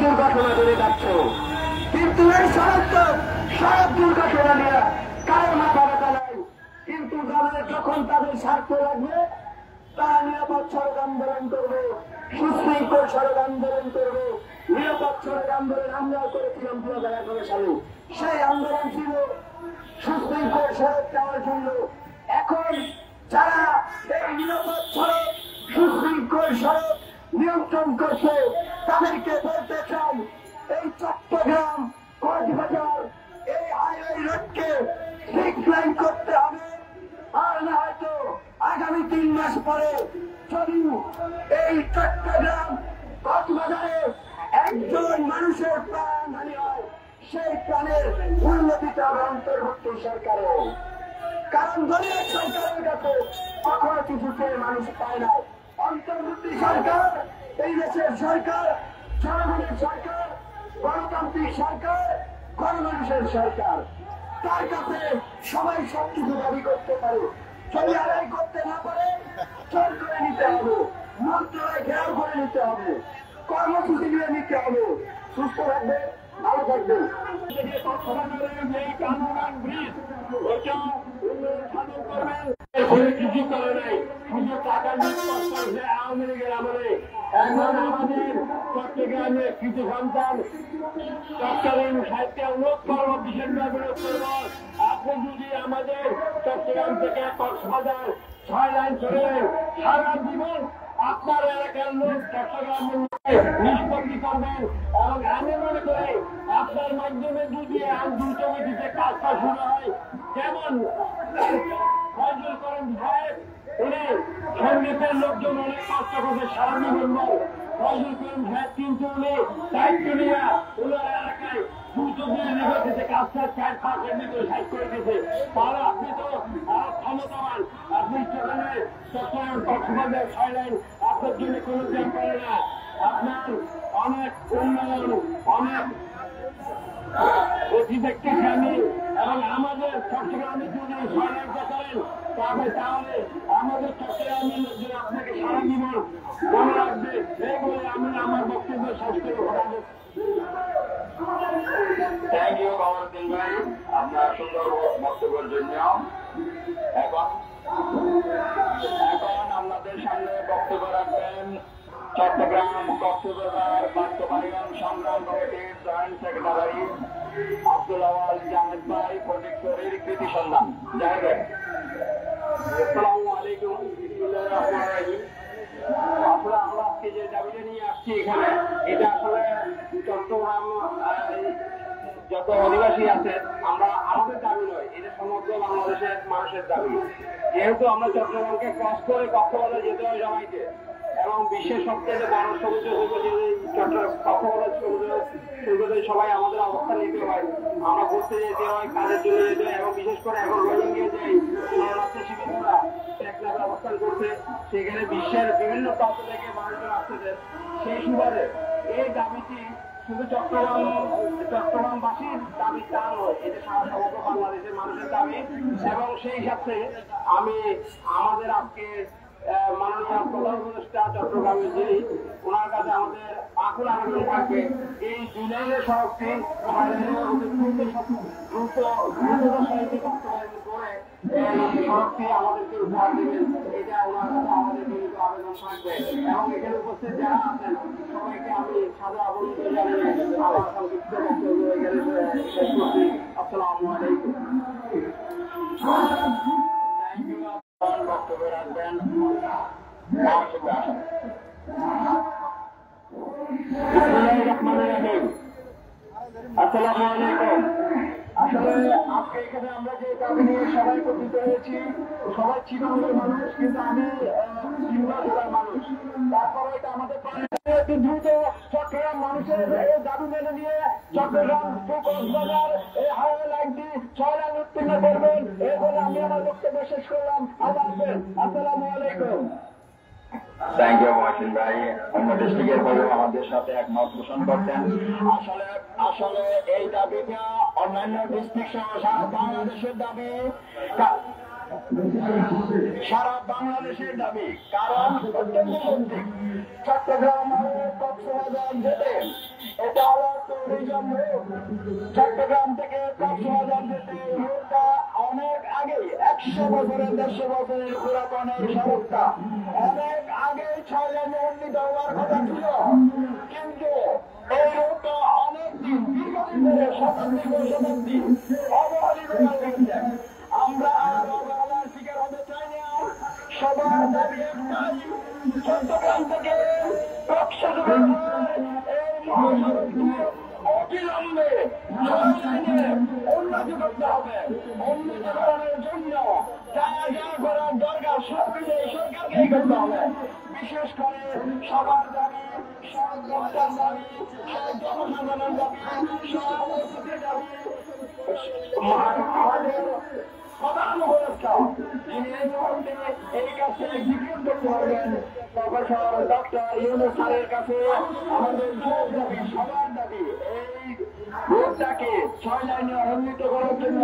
দুর্ঘটনা করে যাচ্ছে, কিন্তু এই সড়ক দুর্ঘটনা নিয়ে কারো মাথা ব্যথা নাই। কিন্তু দলের যখন তাদের স্বার্থ লাগবে তারা নিরাপদ সড়ক আন্দোলন করবে, সুশৃঙ্খল সড়ক আন্দোলন করবে। নিরাপদ সড়ক আন্দোলন আমরাও করেছিলাম 2011 সালে। সেই আন্দোলন ছিল সুশৃঙ্খল সড়ক দেওয়ার জন্য। এখন যারা এই নিরাপদ সড়ক সুশৃঙ্খল সড়ক নিয়ন্ত্রণ করছে তাদেরকে বলতে চাই, এই চট্টগ্রাম কক্সবাজার এই হাইওয়ে রোডকে সিক্স করতে হবে। আর না হয়তো আগামী 3 মাস পরে যদি এই চট্টগ্রাম কক্সবাজারে একজন মানুষের প্রাণ হানি হয়, সেই প্রাণের উন্নতিতে হবে অন্তর্বর্তী সরকারের। কারণ দলীয় সরকারের কাছে কখনো কিছু চেয়ে মানুষ পায় না। অন্তর্বর্তী সরকার এই দেশের সরকার, জনগণের সরকার, গণতান্ত্রিক সরকার, গণমানুষের সরকার। তার কাছে সবাই সবকিছু দাবি করতে পারে। যদি আদায় করতে না পারে চোর করে নিতে হবে, মন্ত্রণালয় ঘেরাও করে নিতে হবে, কর্মসূচি দিয়ে নিতে হবে। সুস্থ থাকবে, ভালো থাকবে। কিছু করে নাই, শুধু টাকা নিয়ে আওয়ামী লীগের আমলে। এখন আমাদের চট্টগ্রামের কিছু সন্তান তৎকালীন সাহিত্য অনুরোধ করব, বিশেষভাবে বিরোধ করব, আপনি যদি আমাদের চট্টগ্রাম থেকে কক্সবাজার 6 লাইন চলে সারা জীবন আপনার এলাকার লোক চট্টগ্রামের নিষ্পত্তি করবেন। এবং আমি মনে করি আপনার মাধ্যমে যদি দ্রুত গতিতে কাজটা শুরু হয়, যেমন ফজল করিম সাহেব উনি সঙ্গীতের লোকজন অনেক কষ্ট করছে সারা জীবন। ফজল করিম সাহেব কিন্তু উনি দায়িত্ব নিয়ে ওনার এলাকায় দ্রুত গতিতে কাজটা 4-5 এর ভিতরে শেষ করে দিয়েছে। তাহলে আপনি তো ক্ষমতাবান, আপনি সেখানে চট্টগ্রাম কক্সবাজার 6 লাইন আপনার জন্য কোনো জ্যাম করে না। আপনার অনেক উন্নয়ন, অনেক অতি দেখতেছি আমি। এবং আমাদের চট্টগ্রামে যদি 6 লাইন করেন তাহলে আমাদের চট্টগ্রামের লোকজন আপনাকে সারা জীবন মনে রাখবে। এই বলে আমি আমার বক্তব্য শেষ করে ঘটাবো। থ্যাংক ইউ কমরুদ্দিন ভাই আপনার সুন্দর বক্তব্যের জন্য। এখন আপনাদের সামনে বক্তব্য রাখবেন চট্টগ্রাম কক্সবাজার বাস্তবায়ন সংগ্রাম কমিটির জয়েন্ট সেক্রেটারি আব্দুল আওয়াল জাহেদ ভাই, ফটিকছড়ির কৃতি সন্ধান। জাহেদ ভাই, আসসালামু আলাইকুম। আসলে আমরা আজকে যে দাবিটা নিয়ে আসছি এখানে, এটা আসলে চট্টগ্রাম যত অধিবাসী আছে আমরা আমাদের দাবি নয়, এটা সমগ্র বাংলাদেশের মানুষের দাবি। যেহেতু আমরা চট্টগ্রামকে ক্রস করে কক্সবাজার যেতে হয় সবাইকে, এবং বিশ্বের সবচেয়ে বড় সমুদ্র চট্টগ্রাম কক্সবাজার সৈকতে সবাই আমাদের অবস্থান নিতে হয়। আমরা ঘুরতে যেতে হয়, কাজের জন্য যেতে হয়, এবং বিশেষ করে এখন রোহিঙ্গা যে শরণার্থী শিবিরগুলা টেকনাফে অবস্থান করছে, সেখানে বিশ্বের বিভিন্ন প্রান্ত থেকে মানুষজন আসতেছে। সেই সুবাদে এই দাবিটি শুধু চট্টগ্রামবাসীর দাবি তা নয়, এটা সারা সমগ্র বাংলাদেশের মানুষের দাবি। এবং সেই সাথে আমি আমাদের আজকে মাননীয় প্রধান উপদেষ্টা চট্টগ্রামের যিনি, ওনার কাছে আমাদের আকুল আবেদন থাকবে এই 2 লাইনের সড়কটি দ্রুত বাস্তবায়ন করে এই সড়কটি আমাদেরকে উপহার দেবেন। এটা ওনার কাছে আমাদের জড়িত আবেদন থাকবে। এবং এখানে উপস্থিত যারা আছেন সবাইকে আমি সাদা অবনতি জানিয়ে আমার সংক্ষিপ্ত বক্তব্য এখানে শেষ করছি। আসসালামু আলাইকুম। বক্তব্য রাখবেন আসসালামু আলাইকুম। আসলে আজকে এখানে আমরা যে দাবি নিয়ে সবাই একত্রিত হয়েছি, সবাই চিরমূলের মানুষ, কিন্তু আমি সিংড়া জেলার মানুষ। তারপরে এটা আমাদের দ্রুত চট্টগ্রাম মানুষের এই দাবি মেনে নিয়ে চট্টগ্রাম টু কক্সবাজার এই হাইওয়ে লাইনটি 6 লাইন উত্তীর্ণ করবেন। এই বলে আমি আমার বক্তব্য শেষ করলাম। আল্লাহ হাফেজ। আসসালামু আলাইকুম। থ্যাংক ইউ মহসিন ভাই, অন্য ডিস্ট্রিক্টের হয়েও আমাদের সাথে একমত পোষণ করতেন। আসলে এই দাবিটা অন্যান্য ডিস্ট্রিক্ট সহ সারা বাংলাদেশের দাবি, সারা বাংলাদেশের দাবি। কারণ চট্টগ্রাম কক্সবাজার যেতে এটা আলার ট্যুরিজম রোড চট্টগ্রাম থেকে কক্সবাজার যেতে রোডটা অনেক আগে 100 বছরের 150 বছরের পুরাতন এই সড়কটা অনেক আগে 6 লাইনে উন্নীত হওয়ার কথা ছিল, কিন্তু এই রোডটা অনেক দিন দীর্ঘদিন ধরে শতাব্দী অবহেলিত হয়ে গেছে। আমরা আর অবহেলার শিকার হতে চাই না। সবার দাবি একটাই, চট্টগ্রাম থেকে কক্সবাজার এই মহাসড়কটি অবিলম্বে 6 লাইনে উন্নতি করতে হবে। উন্নতি করার জন্য যা যা করার দরকার সবকিছু এই সরকারকেই করতে হবে। বিশেষ করে সবার দাবি, সব জনতার দাবি, সব জনসাধারণের দাবি, সব অতিথির দাবি, আমাদের প্রধান উপদেষ্টা যিনি এই মুহূর্তে এই কাছে এক্সিকিউট করতে পারবেন প্রফেসর ডক্টর ইউনূস স্যারের কাছে আমাদের দাবি, সবার দাবি এই রোডটাকে 6 লাইনে উন্নীত করার জন্য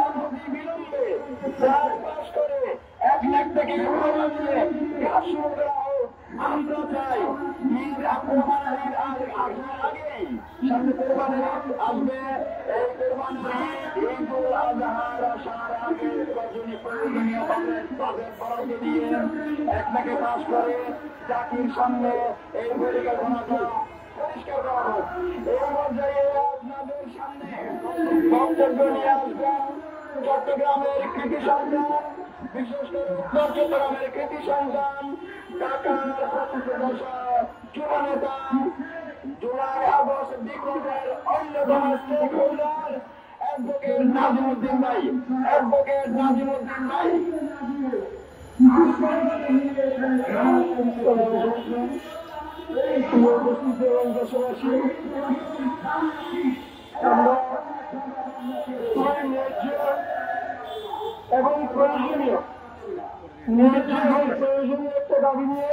অনতি বিলম্বে প্ল্যান পাস করে 1 লাখ থেকে কাজ শুরু করা হোক। আমরা চাই ঈদ কোরবানির ঈদ আগেই সামনে কোরবানির ঈদ আসবে। এই কোরবানির ঈদ ঈদুল আজহার আসার আগে প্রয়োজনীয় তাদের বরাদ্দ দিয়ে 1 লাখে পাস করে জাতির সামনে এই পরিকল্পনাটা পরিষ্কার করা হোক। এই পর্যায়ে আপনাদের সামনে বক্তব্য নিয়ে আসবেন চট্টগ্রামের কৃতি সন্তান, বিশেষ করে উত্তর চট্টগ্রামের কৃতি সন্তান, ঢাকার যুব নেতা, জুলাই আগস্ট বিপ্লবের অন্যতম স্টেক হোল্ডার অ্যাডভোকেট নাজিমুদ্দিন ভাই। অ্যাডভোকেট নাজিমুদ্দিন ভাই উপস্থিত এবং দেশবাসী, আমরা এবং প্রয়োজনীয় একটা দাবি নিয়ে